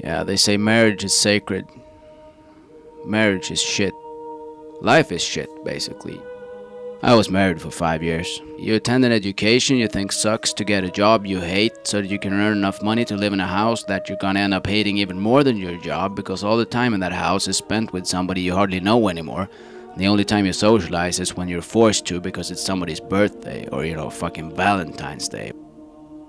Yeah, they say marriage is sacred. Marriage is shit. Life is shit, basically. I was married for 5 years. You attend an education you think sucks to get a job you hate so that you can earn enough money to live in a house that you're gonna end up hating even more than your job because all the time in that house is spent with somebody you hardly know anymore. The only time you socialize is when you're forced to because it's somebody's birthday or, fucking Valentine's Day.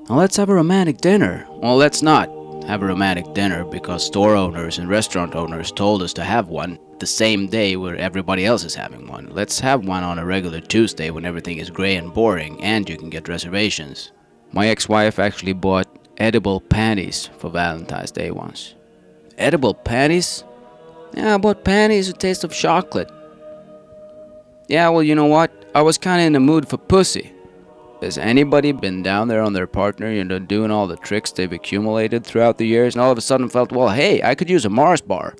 Now let's have a romantic dinner. Well, let's not have a romantic dinner because store owners and restaurant owners told us to have one the same day where everybody else is having one. Let's have one on a regular Tuesday when everything is grey and boring and you can get reservations. My ex-wife actually bought edible panties for Valentine's Day once. Edible panties? Yeah, I bought panties with taste of chocolate. Yeah, well, you know what? I was kinda in the mood for pussy. Has anybody been down there on their partner, doing all the tricks they've accumulated throughout the years and all of a sudden felt, well, hey, I could use a Mars bar?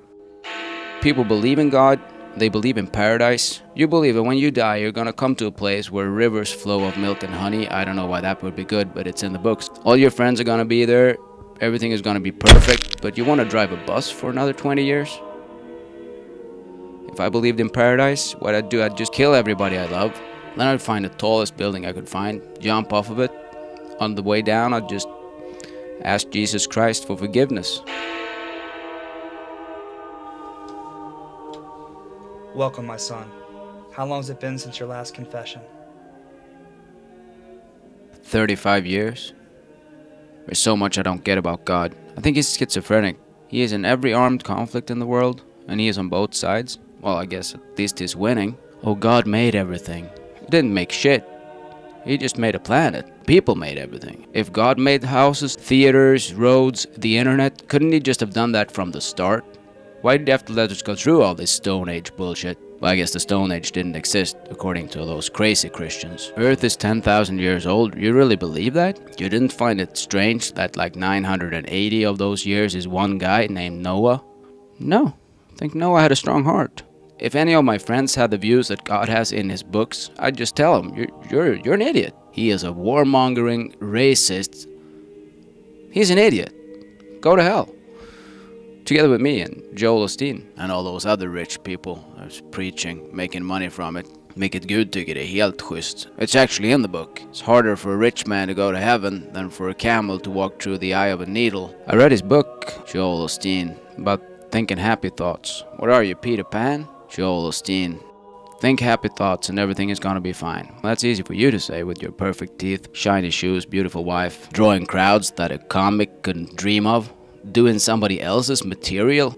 People believe in God, they believe in paradise. You believe that when you die, you're gonna come to a place where rivers flow of milk and honey. I don't know why that would be good, but it's in the books. All your friends are gonna be there, everything is gonna be perfect, but you wanna drive a bus for another 20 years? If I believed in paradise, what I'd do, I'd just kill everybody I love. Then I'd find the tallest building I could find, jump off of it. On the way down, I'd just ask Jesus Christ for forgiveness. Welcome, my son. How long has it been since your last confession? 35 years. There's so much I don't get about God. I think he's schizophrenic. He is in every armed conflict in the world, and he is on both sides. Well, I guess at least he's winning. Oh, God made everything. He didn't make shit. He just made a planet. People made everything. If God made houses, theaters, roads, the internet, couldn't he just have done that from the start? Why did he have to let us go through all this Stone Age bullshit? Well, I guess the Stone Age didn't exist, according to those crazy Christians. Earth is 10,000 years old. You really believe that? You didn't find it strange that like 980 of those years is one guy named Noah? No. I think Noah had a strong heart. If any of my friends had the views that God has in his books, I'd just tell them, you're an idiot. He is a warmongering racist. He's an idiot. Go to hell. Together with me and Joel Osteen and all those other rich people that's preaching, making money from it. Vilket Gud tycker är helt schysst. It's actually in the book. It's harder for a rich man to go to heaven than for a camel to walk through the eye of a needle. I read his book, Joel Osteen, about thinking happy thoughts. What are you, Peter Pan? Joel Osteen. Think happy thoughts and everything is gonna be fine. Well, that's easy for you to say with your perfect teeth, shiny shoes, beautiful wife, drawing crowds that a comic couldn't dream of, doing somebody else's material.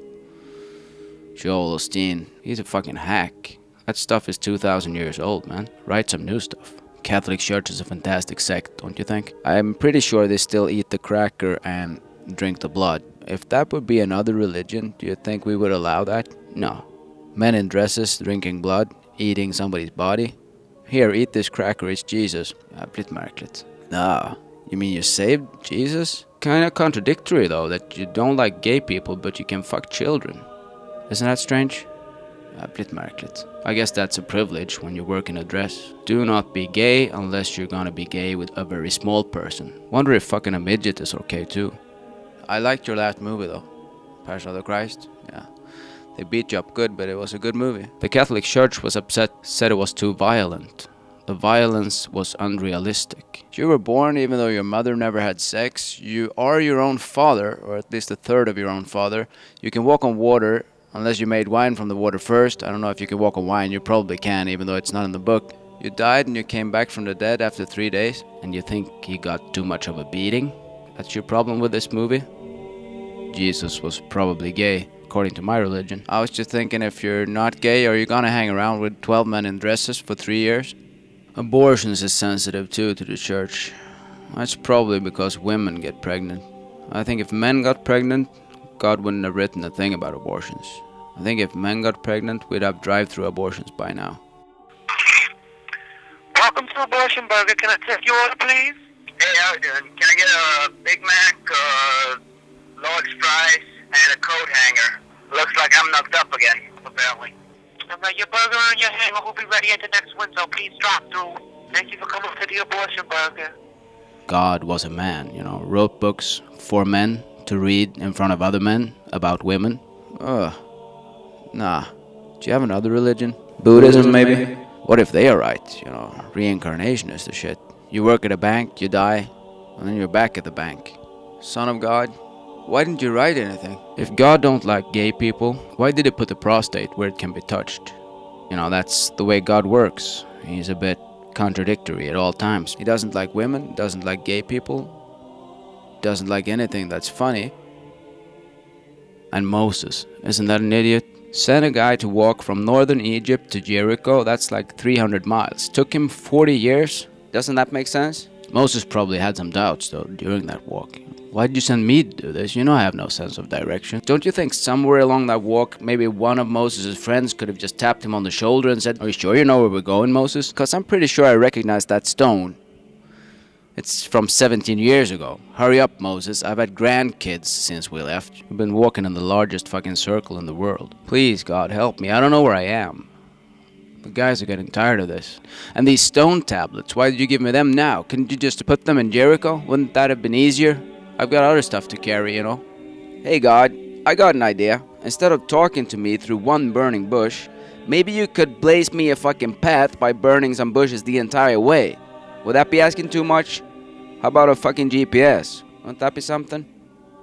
Joel Osteen, he's a fucking hack. That stuff is 2,000 years old, man. Write some new stuff. Catholic Church is a fantastic sect, don't you think? I'm pretty sure they still eat the cracker and drink the blood. If that would be another religion, do you think we would allow that? No. Men in dresses, drinking blood, eating somebody's body. Here, eat this cracker, it's Jesus. Jävligt märkligt. Ah, you mean you saved Jesus? Kinda contradictory though, that you don't like gay people but you can fuck children. Isn't that strange? Jävligt märkligt. I guess that's a privilege when you work in a dress. Do not be gay unless you're gonna be gay with a very small person. Wonder if fucking a midget is okay too. I liked your last movie though. Passion of the Christ? Yeah. They beat you up good, but it was a good movie. The Catholic Church was upset, said it was too violent. The violence was unrealistic. You were born even though your mother never had sex. You are your own father, or at least a third of your own father. You can walk on water, unless you made wine from the water first. I don't know if you can walk on wine. You probably can, even though it's not in the book. You died and you came back from the dead after 3 days. And you think he got too much of a beating? That's your problem with this movie? Jesus was probably gay, according to my religion. I was just thinking, if you're not gay, are you gonna hang around with 12 men in dresses for 3 years? Abortions is sensitive too to the church. That's probably because women get pregnant. I think if men got pregnant, God wouldn't have written a thing about abortions. I think if men got pregnant, we'd have drive-through abortions by now. Welcome to Abortion Burger. Can I take your order, please? Hey, how you doing? Can I get a Big Mac, large fries, and a coat hanger? Looks like I'm knocked up again, apparently. I've got your burger and your hanger. We'll be ready at the next window. Please drop through. Thank you for coming to the Abortion Burger. God was a man, wrote books for men to read in front of other men about women. Ugh. Nah. Do you have another religion? Buddhism, maybe? What if they are right? You know, reincarnation is the shit. You work at a bank, you die, and then you're back at the bank. Son of God, why didn't you write anything? If God don't like gay people, why did he put the prostate where it can be touched? You know, that's the way God works. He's a bit contradictory at all times. He doesn't like women, doesn't like gay people, doesn't like anything that's funny. And Moses, isn't that an idiot? Sent a guy to walk from northern Egypt to Jericho, that's like 300 miles. Took him 40 years. Doesn't that make sense? Moses probably had some doubts though during that walk. Why did you send me to do this? You know I have no sense of direction. Don't you think somewhere along that walk, maybe one of Moses' friends could have just tapped him on the shoulder and said, "Are you sure you know where we're going, Moses? Because I'm pretty sure I recognize that stone. It's from 17 years ago. Hurry up, Moses. I've had grandkids since we left. We've been walking in the largest fucking circle in the world. Please, God, help me. I don't know where I am. The guys are getting tired of this. And these stone tablets, why did you give me them now? Couldn't you just put them in Jericho? Wouldn't that have been easier? I've got other stuff to carry, you know. Hey, God, I got an idea. Instead of talking to me through one burning bush, maybe you could blaze me a fucking path by burning some bushes the entire way. Would that be asking too much? How about a fucking GPS? Wouldn't that be something?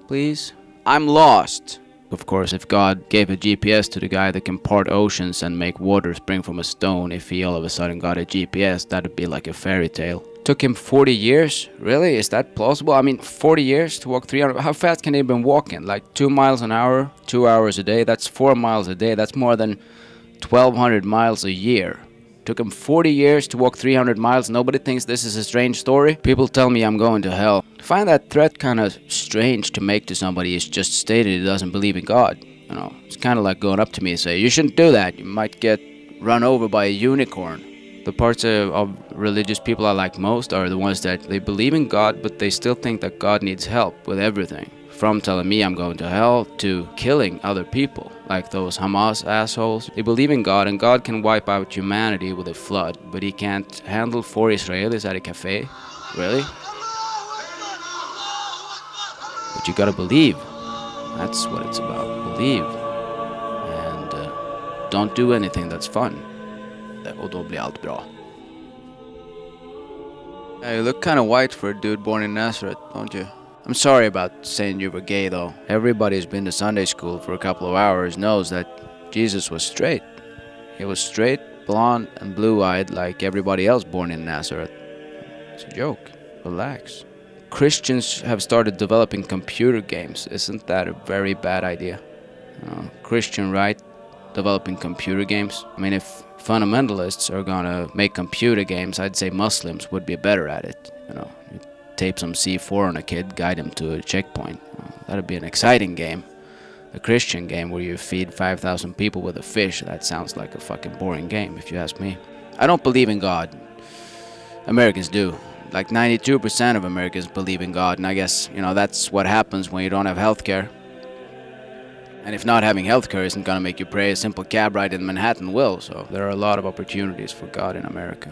Please? I'm lost. Of course, if God gave a GPS to the guy that can part oceans and make water spring from a stone, if he all of a sudden got a GPS, that'd be like a fairy tale. Took him 40 years? Really? Is that plausible? I mean, 40 years to walk 300... How fast can he have been walking? Like 2 miles an hour? 2 hours a day? That's 4 miles a day. That's more than 1,200 miles a year. Took him 40 years to walk 300 miles. Nobody thinks this is a strange story. People tell me I'm going to hell. I find that threat kind of strange to make to somebody who's just stated he doesn't believe in God. You know, it's kind of like going up to me and say, "You shouldn't do that. You might get run over by a unicorn." The parts of religious people I like most are the ones that they believe in God, but they still think that God needs help with everything. From telling me I'm going to hell to killing other people, like those Hamas assholes. They believe in God, and God can wipe out humanity with a flood, but he can't handle 4 Israelis at a cafe. Really? But you gotta believe. That's what it's about. Believe. And don't do anything that's fun. Och då blir allt bra. Yeah, you look kind of white for a dude born in Nazareth, don't you? I'm sorry about saying you were gay, though. Everybody who's been to Sunday school for a couple of hours knows that Jesus was straight. He was straight, blonde, and blue-eyed like everybody else born in Nazareth. It's a joke. Relax. Christians have started developing computer games. Isn't that a very bad idea? Christian right, developing computer games. I mean, if fundamentalists are gonna make computer games, I'd say Muslims would be better at it. You know, you tape some C4 on a kid, guide him to a checkpoint. That'd be an exciting game. A Christian game where you feed 5,000 people with a fish, that sounds like a fucking boring game, if you ask me. I don't believe in God. Americans do. Like 92% of Americans believe in God, and I guess, you know, that's what happens when you don't have healthcare. And if not having healthcare isn't gonna make you pray, a simple cab ride in Manhattan will, so there are a lot of opportunities for God in America.